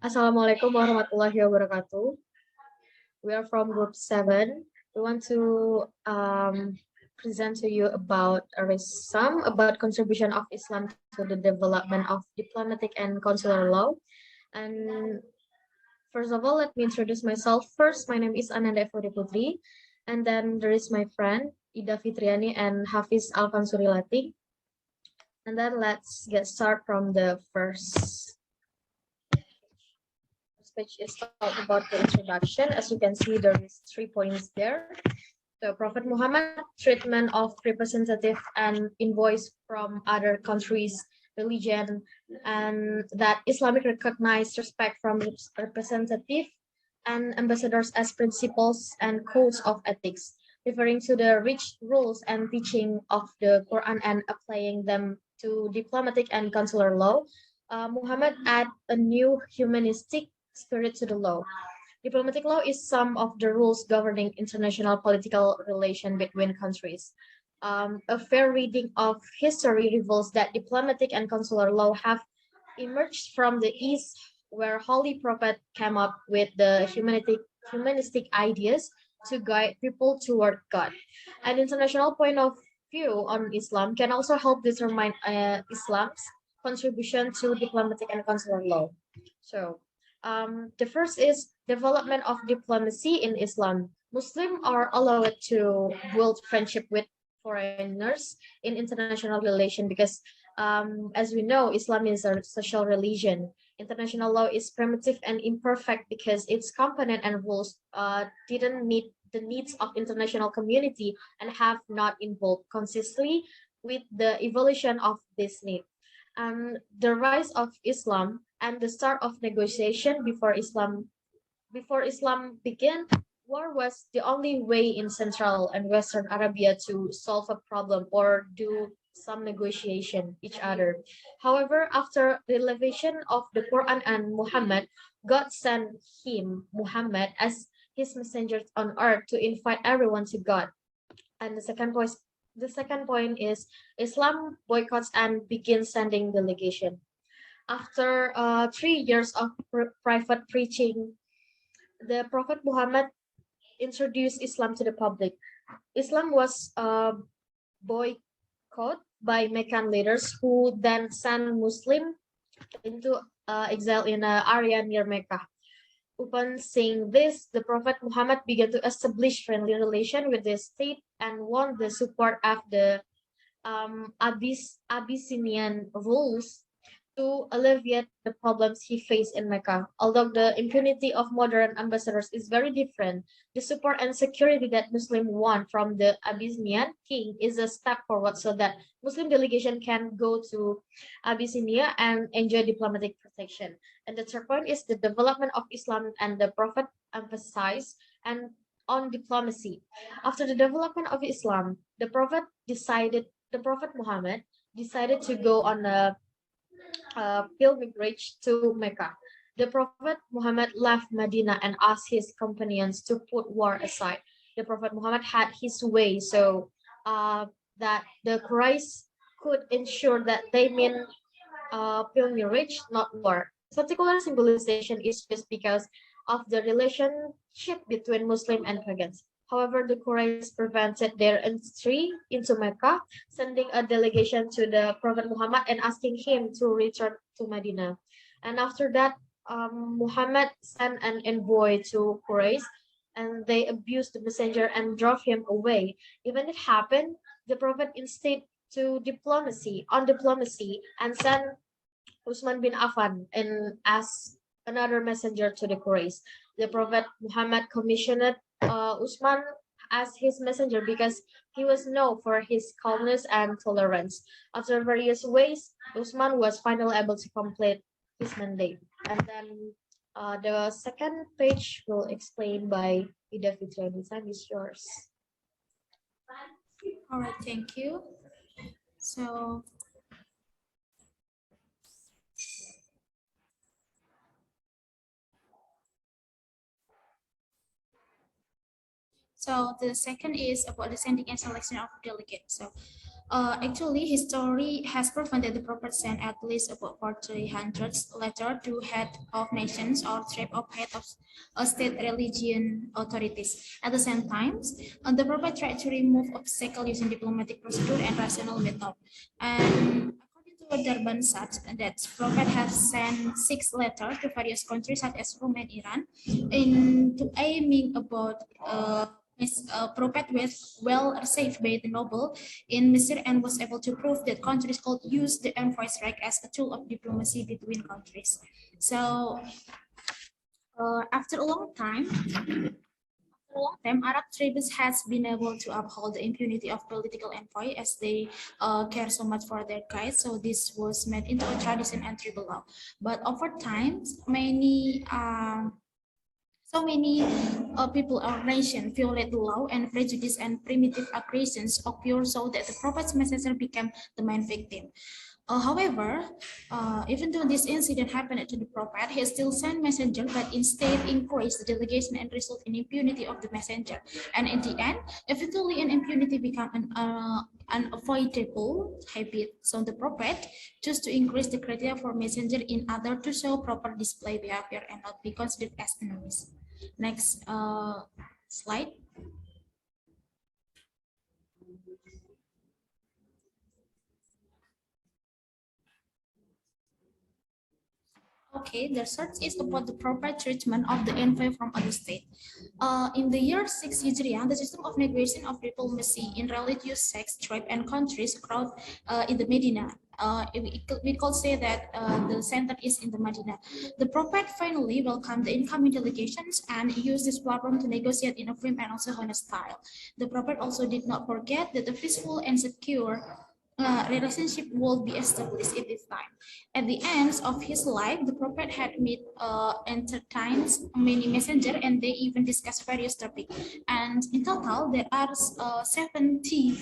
Assalamualaikum warahmatullahi wabarakatuh. We are from group 7. We want to present to you about some about contribution of Islam to the development of diplomatic and consular law. And first of all, let me introduce myself. First, my name is Ananda Evodia, and then there is my friend Ida Fitriyani and Hafiizh Alfansuri. And then let's get started from the first page is talk about the introduction. As you can see, there is 3 points there. The Prophet Muhammad, treatment of representative and envoys from other countries, religion, and that Islamic recognized respect from representative and ambassadors as principles and codes of ethics, referring to the rich rules and teaching of the Quran and applying them to diplomatic and consular law. Muhammad add a new humanistic spirit to the law. Diplomatic law is some of the rules governing international political relation between countries. A fair reading of history reveals that diplomatic and consular law have emerged from the East, where Holy Prophet came up with the humanistic ideas to guide people toward God. An international point of view on Islam can also help determine Islam's contribution to diplomatic and consular law. So, the first is development of diplomacy in Islam. Muslims are allowed to build friendship with foreigners in international relation because, as we know, Islam is a social religion. International law is primitive and imperfect because its component and rules didn't meet the needs of international community and have not evolved consistently with the evolution of this need. The rise of Islam and the start of negotiation before Islam began, war was the only way in Central and Western Arabia to solve a problem or do some negotiation each other. However, after the revelation of the Quran and Muhammad, God sent him, Muhammad, as his messenger on earth to invite everyone to God. And the second point is Islam boycotts and begins sending delegation. After 3 years of private preaching, the Prophet Muhammad introduced Islam to the public. Islam was boycotted by Meccan leaders who then sent Muslim into exile in an area near Mecca. Upon seeing this, the Prophet Muhammad began to establish friendly relation with the state and won the support of the Abyssinian rules to alleviate the problems he faced in Mecca. Although the impunity of modern ambassadors is very different, the support and security that Muslims want from the Abyssinian king is a step forward so that Muslim delegation can go to Abyssinia and enjoy diplomatic protection. And the third point is the development of Islam and the Prophet emphasized and on diplomacy. After the development of Islam, the Prophet Muhammad decided to go on a pilgrimage to Mecca. The Prophet Muhammad left Medina and asked his companions to put war aside. The Prophet Muhammad had his way so that the Quraysh could ensure that they mean pilgrimage, not war. This particular symbolization is just because of the relationship between Muslim and pagans. However, the Quraysh prevented their entry into Mecca, sending a delegation to the Prophet Muhammad and asking him to return to Medina. And after that, Muhammad sent an envoy to Quraysh, and they abused the messenger and drove him away. Even it happened, the Prophet instead to diplomacy and sent Usman bin Affan and as another messenger to the Quraysh. The Prophet Muhammad commissioned Usman as his messenger because he was known for his calmness and tolerance. After various ways, Usman was finally able to complete his mandate. And then the second page will explain by Ida Fitriyani. Time is yours. All right, thank you. So the second is about the sending and selection of delegates. So Actually, history has proven that the Prophet sent at least about 400 letters to head of nations or tribe of head of state religion authorities. At the same time, the Prophet tried to remove obstacles using diplomatic procedure and rational method. And according to Darban Sat, that Prophet has sent 6 letters to various countries such as Rome and Iran, in to aiming about Prophet was well received by the noble in Misr and was able to prove that countries could use the envoy strike as a tool of diplomacy between countries. So after a long time, Arab tribes has been able to uphold the impunity of political envoy as they care so much for their guys. So this was made into a tradition and tribal law. But over time, so many people or nation violate the law and prejudice and primitive aggressions occur so that the prophet's messenger became the main victim. However, even though this incident happened to the prophet, he still sent messenger, but instead increased the delegation and result in impunity of the messenger. And in the end, eventually an impunity became an unavoidable habit. So the prophet chose to increase the criteria for messenger in order to show proper display behavior and not be considered as enemies. Next slide. Okay, the search is about the proper treatment of the envoy from other state. In the year 6 Hijriah, the system of negotiation of diplomacy in religious sects, tribe, and countries growth in the Medina. We could say that the center is in the Medina. The Prophet finally welcomed the incoming delegations and used this platform to negotiate in a firm and also honest style. The Prophet also did not forget that the peaceful and secure relationship will be established at this time. At the end of his life, the prophet had met entertained many messengers and they even discussed various topics. And in total, there are 70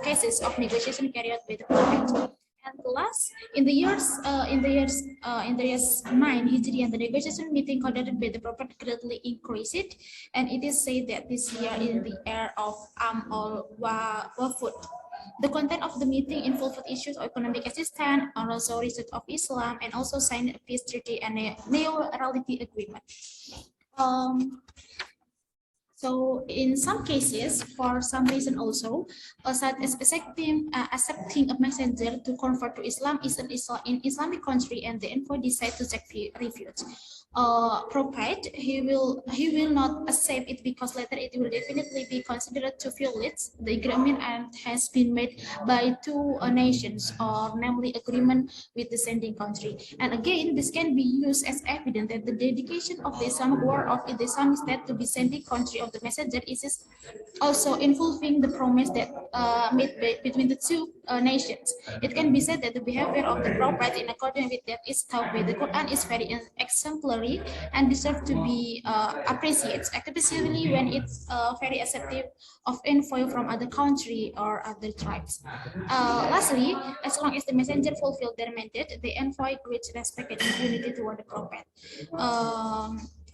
cases of negotiation carried out by the prophet. And last, in the years 9 Hijri, and the negotiation meeting conducted by the Prophet greatly increased it, and it is said that this year in the year of al Wafud. The content of the meeting involved issues of economic assistance, and also research of Islam, and also signed a peace treaty and a neo-reality agreement. So in some cases, for some reason also, such as accepting a messenger to convert to Islam is in Islamic country and the envoy decide to take refuge. Prophet, he will not accept it because later it will definitely be considered to violate the agreement and has been made by two nations, or namely agreement with the sending country. And again, this can be used as evidence that the dedication of the Islamic war of the Islamic State to be sending country of the messenger is also involving the promise that made between the two nations. It can be said that the behavior of the prophet in accordance with that is taught by the Quran is very exemplary and deserve to be appreciated, especially when it's very acceptive of info from other country or other tribes. Lastly, as long as the messenger fulfill their mandate, the envoy great respect and impunity toward the prophet.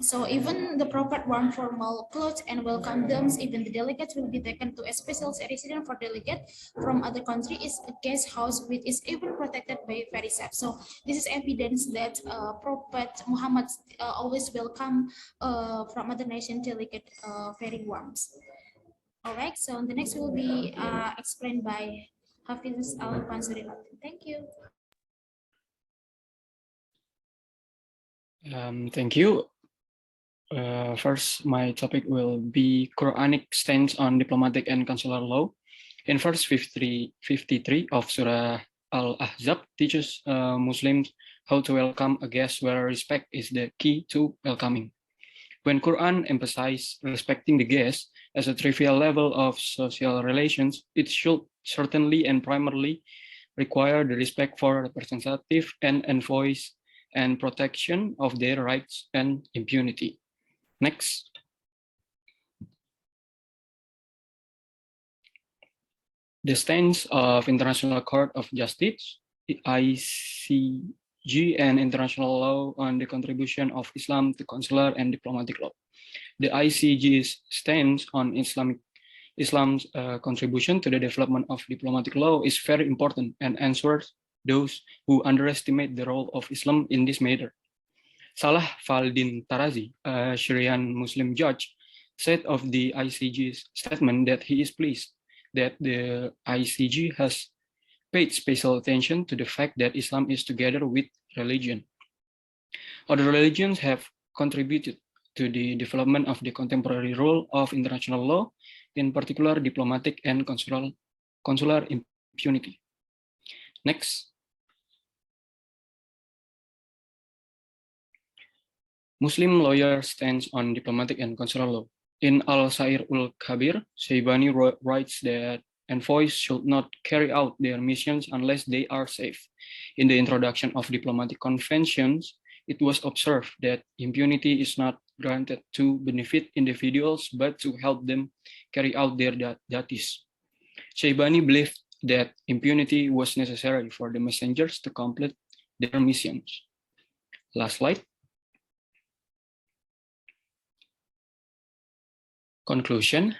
So even the prophet wore formal clothes and welcome them. Even the delegates will be taken to a special residence for delegate from other country is a guest house which is even protected by very safe. So this is evidence that Prophet Muhammad always welcome from other nation delegate very warm. All right. So the next will be explained by Hafiizh Alfansuri. Thank you. Thank you. First, my topic will be Quranic stance on diplomatic and consular law. In verse 53 of Surah Al-Ahzab teaches Muslims how to welcome a guest where respect is the key to welcoming. When Quran emphasizes respecting the guest as a trivial level of social relations, it should certainly and primarily require the respect for representative and envoys and protection of their rights and impunity. Next. The stance of International Court of Justice, the ICJ, and international law on the contribution of Islam to consular and diplomatic law. The ICJ's stance on Islam's contribution to the development of diplomatic law is very important and answers those who underestimate the role of Islam in this matter. Salah Faldin Tarazi, a Syrian Muslim judge, said of the ICG's statement that he is pleased that the ICG has paid special attention to the fact that Islam is together with religion. Other religions have contributed to the development of the contemporary role of international law, in particular diplomatic and consular impunity. Next. Muslim lawyer stands on diplomatic and consular law. In Al-Sair ul-Kabir, Shaybani writes that envoys should not carry out their missions unless they are safe. In the introduction of diplomatic conventions, it was observed that impunity is not granted to benefit individuals, but to help them carry out their duties. Shaybani believed that impunity was necessary for the messengers to complete their missions. Last slide. Conclusion,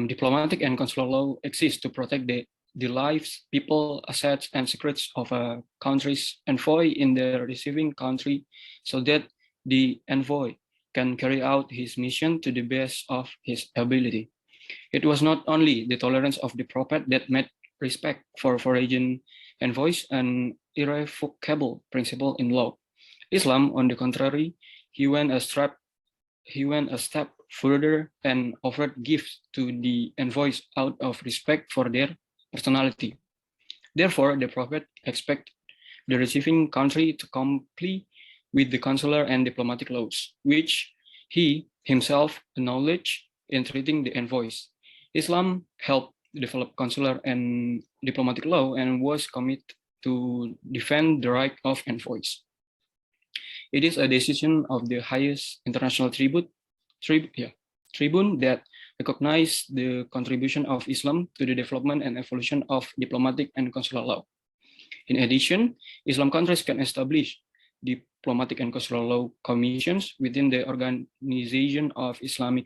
diplomatic and consular law exist to protect the lives, people, assets, and secrets of a country's envoy in the receiving country so that the envoy can carry out his mission to the best of his ability. It was not only the tolerance of the Prophet that made respect for foreign envoys an irrevocable principle in law. Islam, on the contrary, he went a step further and offered gifts to the envoys out of respect for their personality. Therefore, the Prophet expected the receiving country to comply with the consular and diplomatic laws, which he himself acknowledged in treating the envoys. Islam helped develop consular and diplomatic law and was committed to defend the right of envoys. It is a decision of the highest international tribune that recognized the contribution of Islam to the development and evolution of diplomatic and consular law. In addition, Islam countries can establish diplomatic and consular law commissions within the Organization of Islamic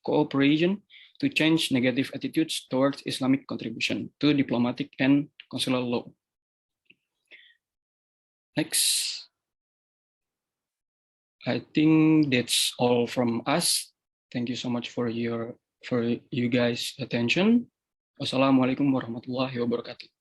Cooperation to change negative attitudes towards Islamic contribution to diplomatic and consular law. Next. I think that's all from us. Thank you so much for you guys' attention. Wassalamualaikum warahmatullahi wabarakatuh.